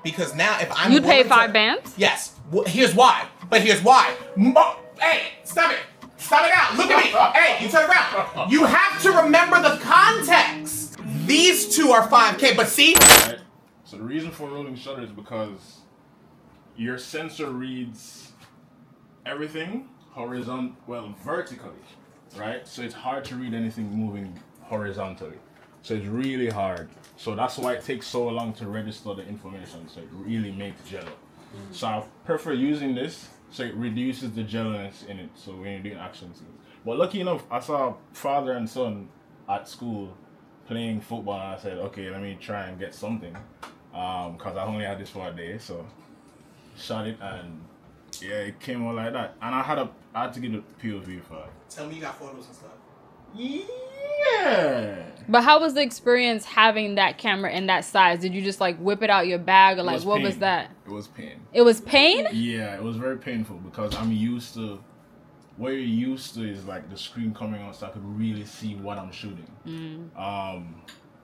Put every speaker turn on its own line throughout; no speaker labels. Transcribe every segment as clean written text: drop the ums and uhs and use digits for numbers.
Because now if I'm
You'd pay 5 bands?
Yes. Here's why. But here's why. Hey, stop it. Stop it out. Look at me. Hey, you turn around. You have to remember the context. These two are 5K, but see?
Right. So the reason for rolling shutter is because your sensor reads everything vertically, right? So it's hard to read anything moving horizontally. So it's really hard. So that's why it takes so long to register the information. So it really makes jello. So I prefer using this so it reduces the jello-ness in it. So when you're doing action scenes. But lucky enough, I saw father and son at school playing football, and I said, okay, let me try and get something. Because I only had this for a day, so shot it, and yeah, it came out like that. And I had to get a POV for it.
Tell me you got photos and stuff.
Yeah.
But how was the experience having that camera in that size? Did you just like whip it out your bag, or like what was that?
It was pain.
It was pain?
Yeah, it was very painful because I'm used to, what you're used to is like the screen coming on so I could really see what I'm shooting.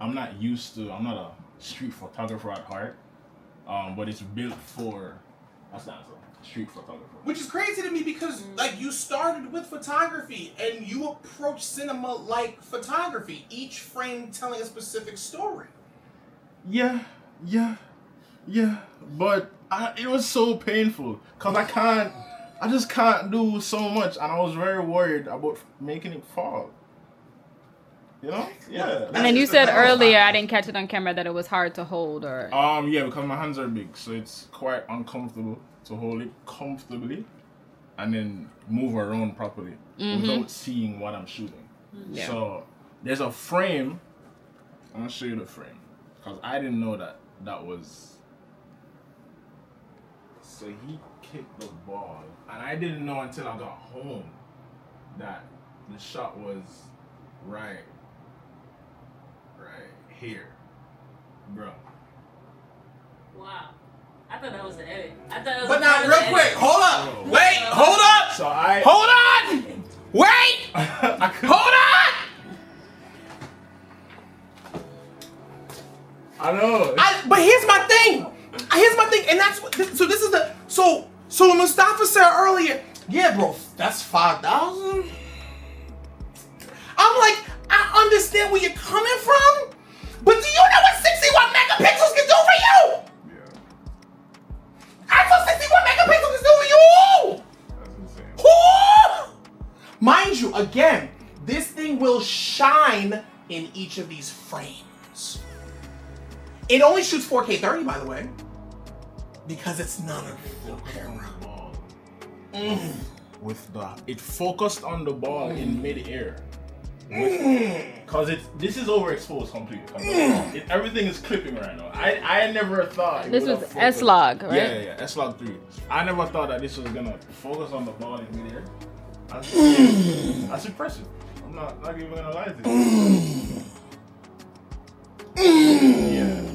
I'm not a street photographer at heart, but it's built for, that's not so, street photographer.
Which is crazy to me because like you started with photography and you approach cinema like photography, each frame telling a specific story.
Yeah, but it was so painful because I just can't do so much, and I was very worried about making it fall. You know? Yeah.
And then you said earlier, I didn't catch it on camera, that it was hard to hold, or...
Yeah, because my hands are big, so it's quite uncomfortable to hold it comfortably and then move around properly without seeing what I'm shooting. Yeah. So there's a frame. I'm gonna show you the frame because I didn't know that was. So he kicked the ball, and I didn't know until I got home that the shot was right here, bro.
Wow. I thought that was the edit. I thought it was.
But now, real quick, hold up. Wait, hold up.
So
hold on. Wait. Hold on.
I know.
But here's my thing. And that's what. So this is the. So Mustafa said earlier. Yeah, bro. That's 5,000. I'm like, I understand where you're coming from, but do you know what 61 megapixels can do for you? That's what 61 megapixels is doing you!
That's insane.
Ooh! Mind you, again, this thing will shine in each of these frames. It only shoots 4K 30, by the way, because it's not a full camera.
It focused on the ball in mid-air. Because this is overexposed completely. Everything is clipping right now. I never thought
this was S-Log, right?
Yeah, S-Log 3. I never thought that this was gonna focus on the ball in midair. That's impressive. I'm not even gonna lie to you.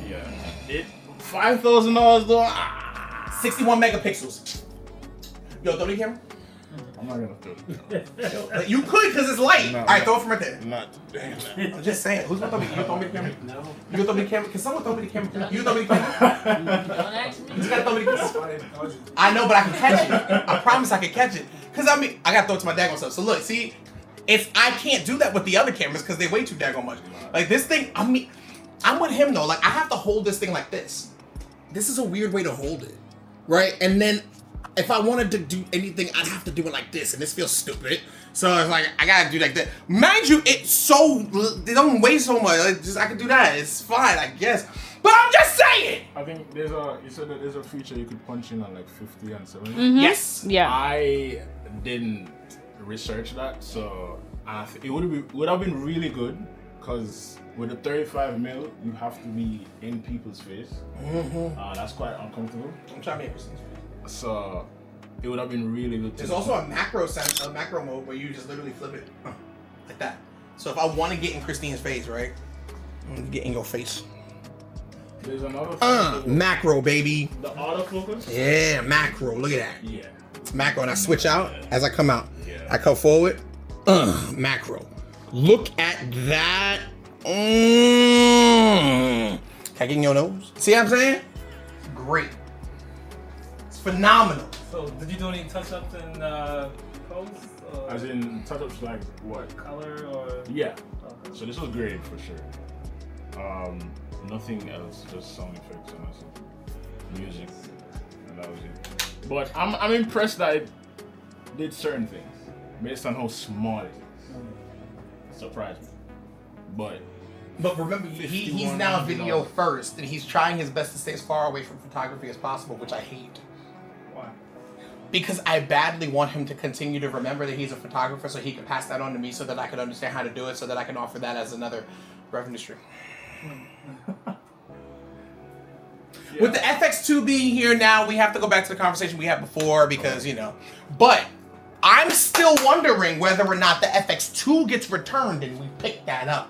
Yeah. It $5,000 though.
61 megapixels. Yo, throw the camera.
I'm not gonna throw it.
You could because it's light.
No,
all right, throw it from right there.
Not.
I'm just saying. Who's gonna throw me? You gonna throw me the camera?
No.
You gonna throw me the camera? Can someone throw me the camera? You throw me the camera?
Don't ask me.
You just gotta throw me the camera. I know, but I can catch it. I promise I can catch it. Cause I mean, I gotta throw it to my daggone self. So look, see, I can't do that with the other cameras because they weigh too daggone much. Like this thing, I'm with him though. Like I have to hold this thing like this. This is a weird way to hold it, right? And then if I wanted to do anything, I'd have to do it like this, and this feels stupid. So it's like I gotta do like that. Mind you, they don't weigh so much. I can do that. It's fine, I guess. But I'm just saying.
I think you said that there's a feature you could punch in on like 50 and 70.
Yes.
Yeah.
I didn't research that, so it would have been really good because with a 35mm, you have to be in people's face. That's quite uncomfortable.
I'm trying to make sense.
So it would have been really good.
There's also a macro mode where you just literally flip it like that. So if I want to get in Christine's face, right? I'm gonna get in your face.
There's another
macro, baby.
The autofocus?
Yeah, macro. Look at that.
Yeah.
It's macro, and I switch out as I come out.
Yeah.
I come forward. Macro. Look at that. Can I get in your nose? See what I'm saying? great. It's phenomenal.
So, did you do any touch-ups in post?
As in touch-ups like what?
Color or?
Yeah.
Okay.
So this was great for sure. Nothing else, just sound effects and also music, and that was it. But I'm impressed that it did certain things based on how small it is. Surprised me. But
remember, he's now video first, and he's trying his best to stay as far away from photography as possible, which I hate.
Why?
Because I badly want him to continue to remember that he's a photographer so he can pass that on to me so that I can understand how to do it so that I can offer that as another revenue stream.
yeah.
With the FX2 being here now, we have to go back to the conversation we had before because, but I'm still wondering whether or not the FX2 gets returned and we pick that up.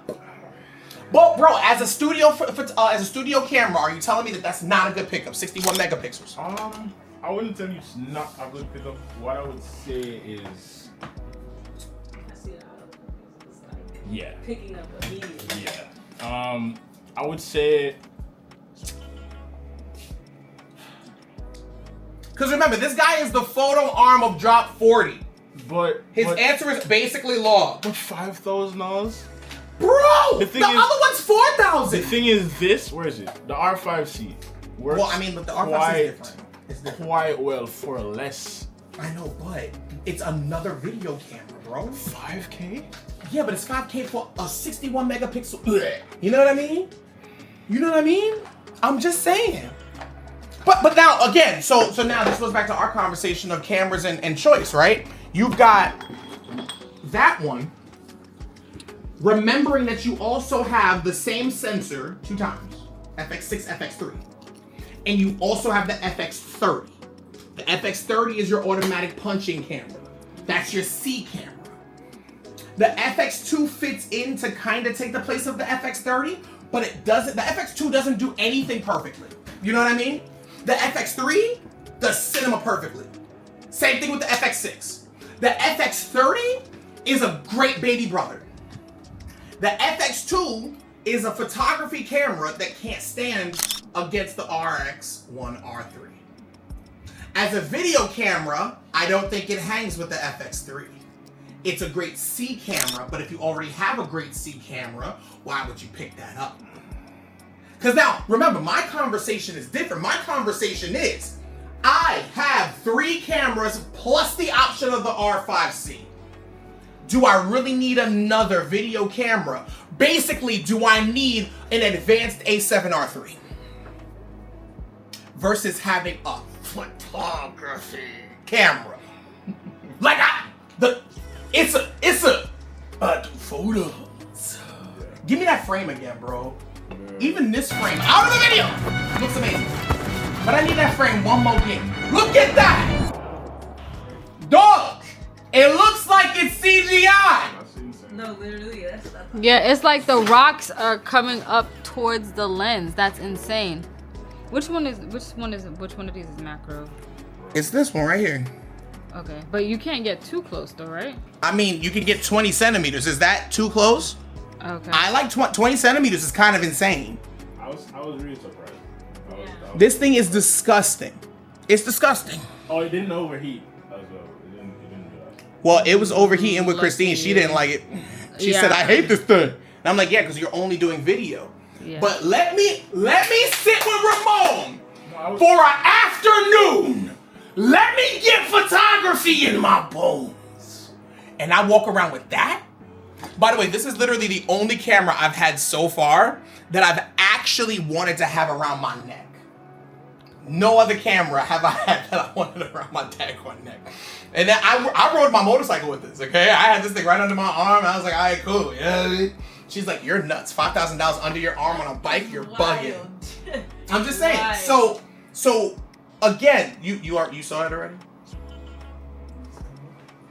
But bro, as a studio camera, are you telling me that that's not a good pickup? 61 megapixels.
I wouldn't tell you it's not a good pickup. What I would say is,
I see it out of it's like
yeah,
picking up immediately.
yeah. I would say.
Because remember, this guy is the photo arm of Drop 40.
But
his answer is basically log.
But $5,000?
Bro! The other one's 4,000.
The thing is this, where is it? The R5C works.
Well, I mean, but the R5C is different. It's different.
Quite well for less.
I know, but it's another video camera, bro.
5K?
Yeah, but it's 5K for a 61 megapixel. You know what I mean? You know what I mean? I'm just saying. But now, again, so now this goes back to our conversation of cameras and choice, right? You've got that one. Remembering that you also have the same sensor 2 times, FX6, FX3. And you also have the FX30. The FX30 is your automatic punching camera. That's your C camera. The FX2 fits in to kind of take the place of the FX30, but it doesn't. The FX2 doesn't do anything perfectly. You know what I mean? The FX3 does cinema perfectly. Same thing with the FX6. The FX30 is a great baby brother. The FX2 is a photography camera that can't stand against the RX1R III. As a video camera, I don't think it hangs with the FX3. It's a great C camera, but if you already have a great C camera, why would you pick that up? Because now, remember, my conversation is different. My conversation is, I have 3 cameras plus the option of the R5C. Do I really need another video camera? Basically, do I need an advanced A7R III? Versus having a photography camera. Like it's a I do photos. Give me that frame again, bro. Even this frame out of the video looks amazing. But I need that frame one more game. Look at that! Dog! It looks like it's CGI!
No, literally, that's not.
Yeah, it's like the rocks are coming up towards the lens. That's insane. Which one of these is macro?
It's this one right here.
Okay, but you can't get too close though, right?
I mean, you can get 20 centimeters. Is that too close?
Okay.
I like 20 centimeters is kind of insane.
I was really surprised.
This thing is disgusting. It's disgusting.
Oh, it didn't overheat as well. It didn't do that.
Well, it was overheating with Christine. She didn't like it. She said, I hate this thing. And I'm like, yeah, because you're only doing video. Yeah. But let me sit with Ramon for an afternoon. Let me get photography in my bones. And I walk around with that. By the way, this is literally the only camera I've had so far that I've actually wanted to have around my neck. No other camera have I had that I wanted around my daggone neck. And then I rode my motorcycle with this, okay? I had this thing right under my arm, and I was like, all right, cool. You know what I mean? She's like, you're nuts. $5,000 under your arm on a bike, you're bugging. I'm just saying. Wild. So again, you saw it already?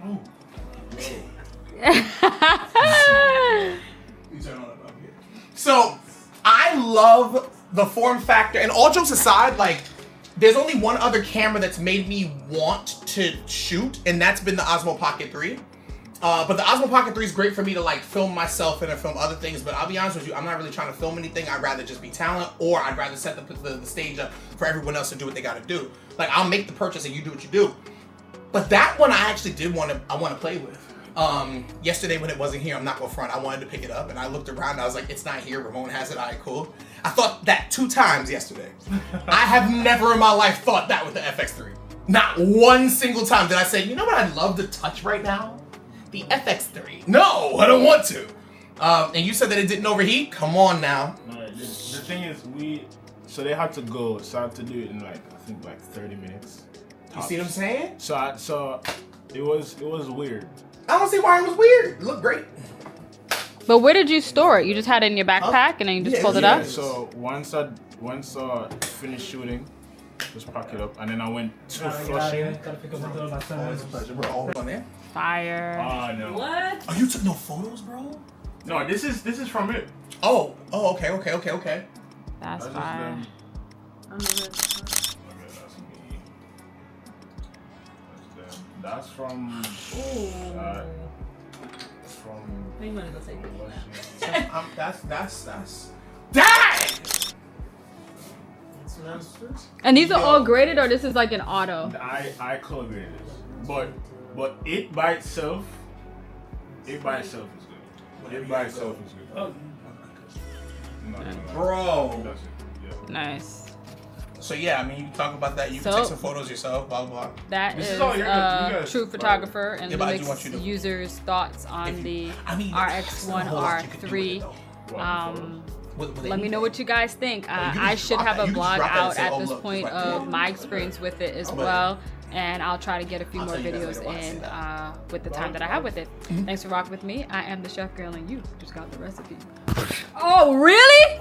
Oh. So I love the form factor, and all jokes aside, like, there's only one other camera that's made me want to shoot, and that's been the Osmo Pocket 3. But the Osmo Pocket 3 is great for me to like film myself and to film other things. But I'll be honest with you, I'm not really trying to film anything. I'd rather just be talent, or I'd rather set the stage up for everyone else to do what they got to do. Like I'll make the purchase and you do what you do. But that one I actually did want to play with. Yesterday when it wasn't here, I'm not gonna front, I wanted to pick it up and I looked around and I was like, it's not here, Ramon has it, alright, cool. I thought that 2 times yesterday. I have never in my life thought that with the FX3. Not one single time did I say, you know what I'd love to touch right now? The FX3. No, I don't want to. And you said that it didn't overheat? Come on now.
No, the thing is, so they had to go, so I had to do it in like, I think like 30 minutes.
You see what I'm saying?
So it was weird.
I don't see why it was weird. It looked great.
But where did you store it? You just had it in your backpack and then you just pulled it up?
So once I finished shooting, just pack it up, and then I went to flushing.
Gotta pick up the door. My son
Always a pleasure, bro. All on there.
Fire.
No.
What?
Oh, you took no photos, bro?
No, this is from it.
Oh, okay.
That's
Just
fire.
them.
I'm the rest.
Okay, that's me. That's them. That's from.
You might as well take it now.
That's. Dang!
And these are all graded, or this is like an auto?
I color graded this, but it by itself is good. It by itself is good.
Oh.
Bro.
That's it. Yeah.
Nice.
So yeah, I mean, you can talk about that. You can
So-
take some photos yourself, blah, blah, blah.
That
This
is
is all your- you guys-
True Photographer and
Yeah, but I do want
Lumix
you to-
users' thoughts on
If you-
the
I mean, there's not a whole lot you can do with
RX1R3.
it, though. With
Let me know what you guys think.
can
I
just
should
drop
have
that.
a
You can just
blog
drop that and
out
say,
at
oh,
this
look,
point
it's right
of
there.
my experience with it as
Okay.
well. And I'll try to get a few
I'll
more
tell you guys
videos
later when I see
in
that.
with the time that I have with it. Thanks for rocking with me. I am the Chef Girl and you just got the recipe. Oh, really?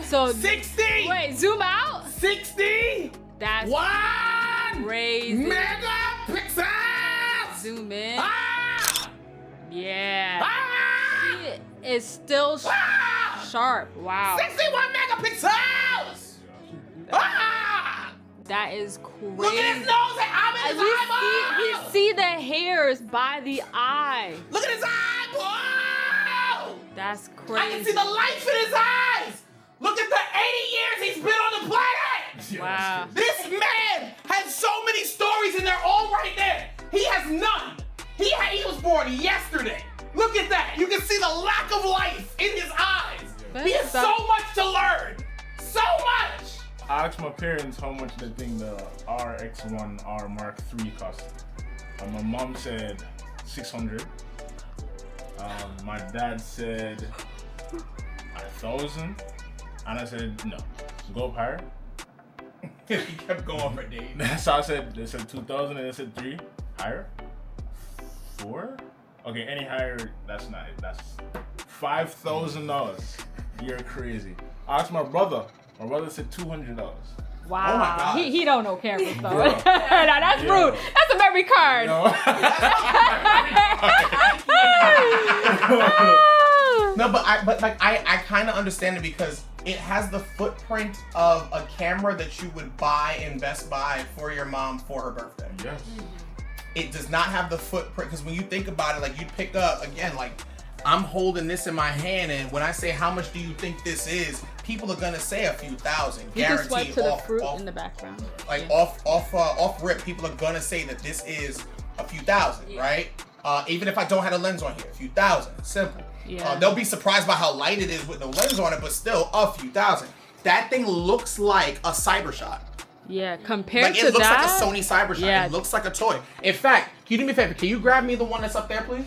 So
60!
wait, zoom out.
60!
That's
1
crazy.
megapixels!
Zoom in.
Ah!
Yeah.
Ah!
It's still
Ah!
sharp. Wow.
61 megapixels! Ah!
That is crazy.
Look at his nose and I'm in his eyeball!
You see the hairs by the eye.
Look at his eyeball!
That's
I
crazy.
can see the life in his eyes! Look at the 80 years he's been on the planet!
Wow.
This man has so many stories and they're all right there. He has none. He was born yesterday. Look at that. You can see the lack of life in his eyes. He has so much to learn. So much.
I asked my parents how much they think the RX1R III cost. My mom said 600. My dad said 1,000. And I said, no, go up higher.
He kept going for days.
So they said 2,000 and they said 3. Higher? 4? Okay, any higher, that's not it. That's $5,000. You're crazy. I asked my brother. My brother said $200.
Wow.
Oh my God.
He don't know cameras though.
Bro.
Now that's rude. That's a memory card.
No, but I kind of understand it because it has the footprint of a camera that you would buy in Best Buy for your mom for her birthday.
Yes.
It does not have the footprint because when you think about it, like you'd pick up again, like I'm holding this in my hand, and when I say how much do you think this is, people are gonna say a few thousand.
You can
Guaranteed.
swipe to the fruit in the background.
Like
Yeah.
off rip, people are gonna say that this is a few thousand, right? Even if I don't have a lens on here, a few thousand, simple.
Yeah.
They'll be surprised by how light it is with no lens on it, but still a few thousand. That thing looks like a Cybershot.
Yeah, compared
Like
to
it looks
that.
like a Sony Cybershot.
Yeah.
It looks like a toy. In fact, can you do me a favor? Can you grab me the one that's up there, please?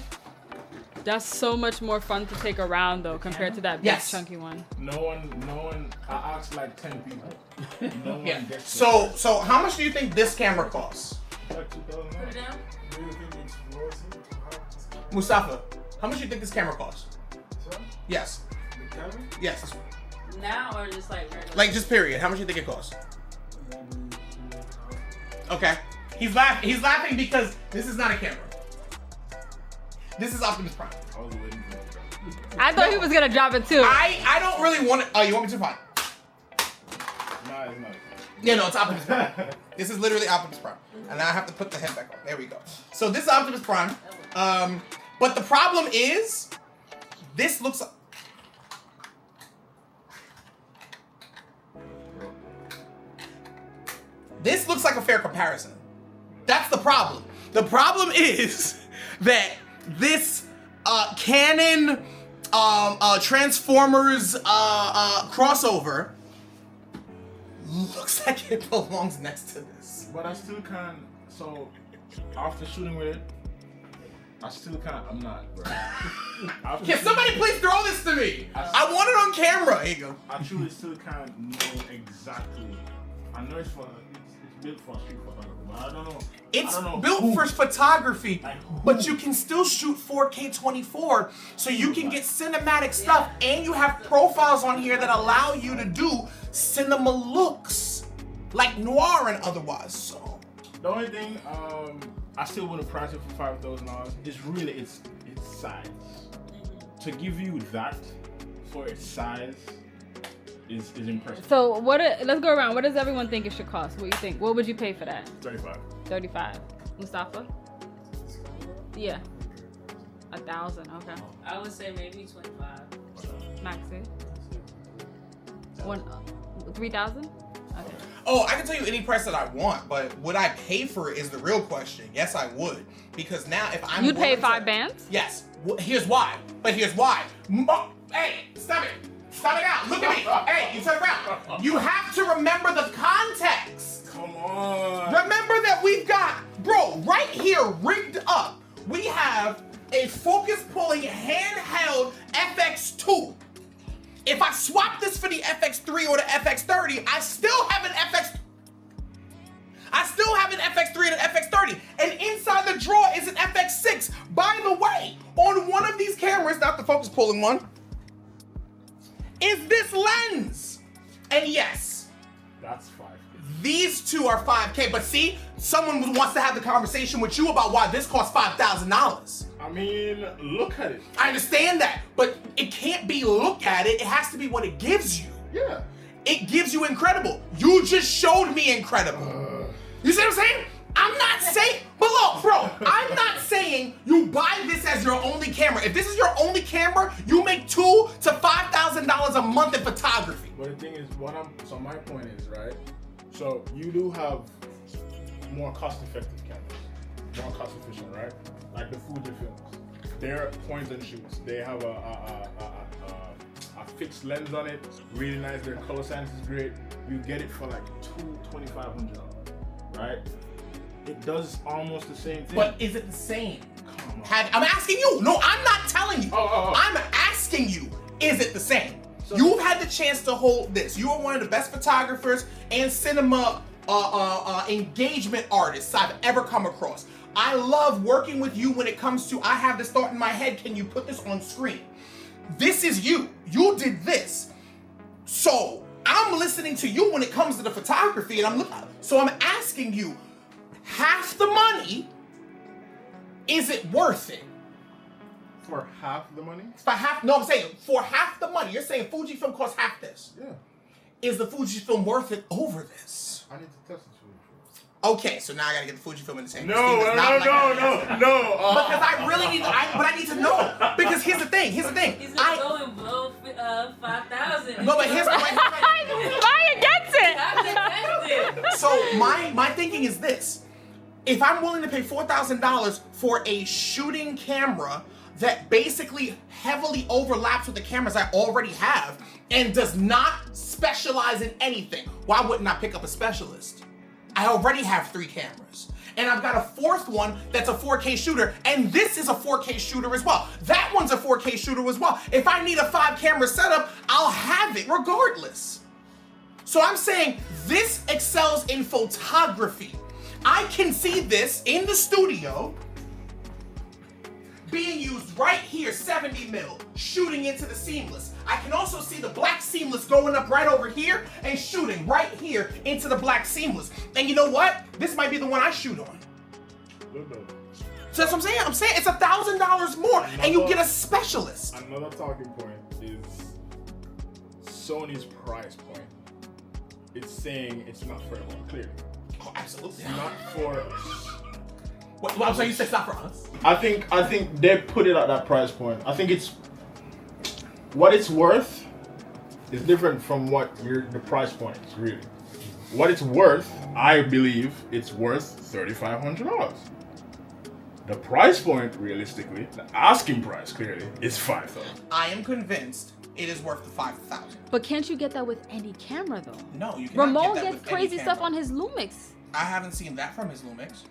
That's so much more fun to take around though compared to that big
Yes.
chunky one.
No one, I asked like 10 people. No one
Yeah.
gets
So how much do you think this camera costs?
it. Like 2,000.
Put it down.
Mustafa, how much do you think this camera costs? Yes. Yes.
Now or just like regular?
Like just period. How much do you think it costs? Okay. He's laughing because this is not a camera. This is Optimus Prime.
I was waiting for it.
I thought he was gonna drop it too.
I don't really want to. Oh, you want me to find?
Nah, it's not.
Yeah, no, it's Optimus Prime. This is literally Optimus Prime. And now I have to put the head back on. There we go. So this is Optimus Prime. But the problem is, this looks. This looks like a fair comparison. That's the problem. The problem is that this Canon Transformers crossover looks like it belongs next to this.
But I still can't. So after shooting with it, I still can't. I'm not, bro.
Can somebody please throw this to me? I want it on camera. Here you go.
I truly still can't know exactly. I know it's built for street photography, but I don't know.
It's
I don't know
built
who.
for photography,
Like who?
but you can still shoot 4K 24, so you can get cinematic stuff, and you have profiles on here that allow you to do cinema looks, like noir and otherwise. So
The only thing I still wouldn't price it for $5,000 is really its size. To give you that for its size is impressive.
So let's go around. What does everyone think it should cost? What do you think? What would you pay for that?
35.
35. Mustafa? Yeah. 1,000. Okay.
I would say maybe 25.
Maxi? 3,000? Okay.
oh, I can tell you any price that I want, but would I pay for it is the real question. Yes, I would, because now if I'm
You'd pay
willing
5
to-
bands?
Yes. Here's why. But here's why. Hey, stop it. Stop it out. Look at me. Hey, you turn around. You have to remember the context.
Come on.
Remember that we've got, bro, right here rigged up, we have a focus pulling handheld FX2. If I swap this for the FX3 or the FX30, I still have an FX3 and an FX30. And inside the drawer is an FX6. By the way, on one of these cameras, not the focus pulling one, is this lens. And yes,
That's 5.
these two are 5K, but see, someone wants to have the conversation with you about why this costs $5,000.
I mean, look at it.
I understand that, but it can't be look at it. It has to be what it gives you.
Yeah.
It gives you incredible. You just showed me incredible. You see what I'm saying? I'm not saying, but look, bro, I'm not saying you buy this as your only camera. If this is your only camera, you make $2,000 to $5,000 a month in photography.
But the thing is, so my point is, right? So you do have more cost-effective cameras, more cost-efficient, right? Like the Fujifilms. They're point and shoots. They have a fixed lens on it, really nice. Their color science is great. You get it for like $2,500, right? It does almost the same thing.
But is it the same?
Come on.
I'm asking you. No, I'm not telling you.
Oh.
I'm asking you, is it the same?
So-
You've had the chance to hold this. You are one of the best photographers and cinema engagement artists I've ever come across. I love working with you when it comes to, I have this thought in my head, can you put this on screen? This is you. You did this. So I'm listening to you when it comes to the photography, and I'm asking you, half the money, is it worth it?
For half the money?
I'm saying for half the money. You're saying Fujifilm costs half this.
Yeah.
Is the Fujifilm worth it over this?
I need to test it.
Okay, so now I gotta get the Fujifilm in the same.
No.
Because I really need. But I need to know. Because here's the thing.
He's gonna go and blow 5,000.
No, but here's the
Why against it?
I'm against it.
So my thinking is this: if I'm willing to pay $4,000 for a shooting camera that basically heavily overlaps with the cameras I already have and does not specialize in anything, why wouldn't I pick up a specialist? I already have 3 cameras. And I've got a 4th one that's a 4K shooter, and this is a 4K shooter as well. That one's a 4K shooter as well. If I need a 5-camera setup, I'll have it regardless. So I'm saying this excels in photography. I can see this in the studio being used right here, 70 mil, shooting into the seamless. I can also see the black seamless going up right over here and shooting right here into the black seamless. And you know what? This might be the one I shoot on. So that's what I'm saying. I'm saying it's $1,000 more and you get a specialist.
Another talking point is Sony's price point. It's saying it's not for everyone, clearly.
Oh, absolutely.
It's not for
Well, I'm sorry, you said it's not for us.
I think they put it at that price point. I think it's what it's worth is different from what the price point is really. What it's worth, I believe it's worth $3,500. The price point, realistically, the asking price clearly is $5,000.
I am convinced it is worth the $5,000.
But can't you get that with any camera though?
No, you cannot
Ramon
get that
gets
with any
crazy stuff
camera.
on his Lumix.
I haven't seen that from his Lumix.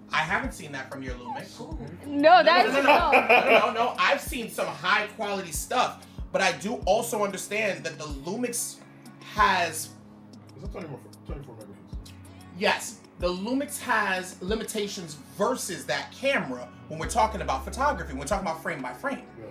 I haven't seen that from your Lumix.
No, that's
No. I've seen some high quality stuff, but I do also understand that the Lumix has.
Is that 24 megapixels?
Yes, the Lumix has limitations versus that camera when we're talking about photography. When we're talking about frame by frame.
Yeah.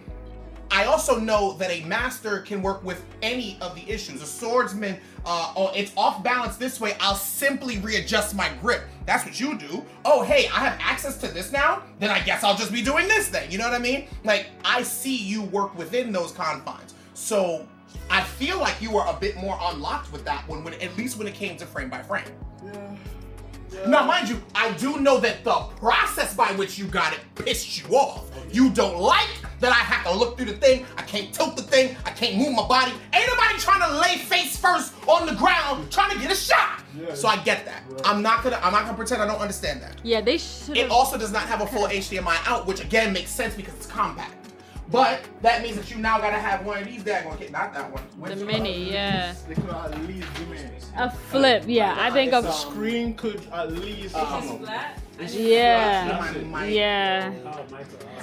I also know that a master can work with any of the issues. A swordsman, it's off balance this way, I'll simply readjust my grip. That's what you do. Oh, hey, I have access to this now? Then I guess I'll just be doing this then. You know what I mean? Like, I see you work within those confines. So I feel like you were a bit more unlocked with that one, at least when it came to frame by frame.
Yeah.
Now, mind you, I do know that the process by which you got it pissed you off. You don't like that I have to look through the thing, I can't tilt the thing, I can't move my body. Ain't nobody trying to lay face first on the ground trying to get a shot.
Yeah.
So I get that.
Right.
I'm not gonna pretend I don't understand that.
Yeah, they should.
It also does not have a full HDMI out, which again makes sense because it's compact. But that means that you now gotta have one of these daggone kit, not that one.
The mini, yeah.
They could at least give me
A flip, yeah. I think
the
of.
screen could at least.
It's flat.
Yeah. Yeah.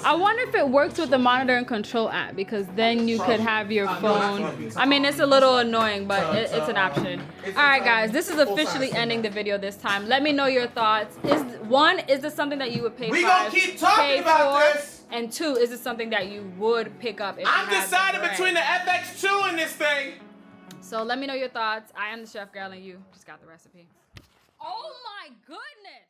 I wonder if it works with the monitor and control app because then you could have your phone. I mean, it's a little annoying, but it's an option. All right, guys, this is officially ending the video this time. Let me know your thoughts. Is this something that you would pay?
We gonna keep talking about this.
And 2, is this something that you would pick up if
I'm
you had
deciding
the bread?
between the FX2 and this thing.
So let me know your thoughts. I am the ChefGyal and you just got the recipe. Oh my goodness!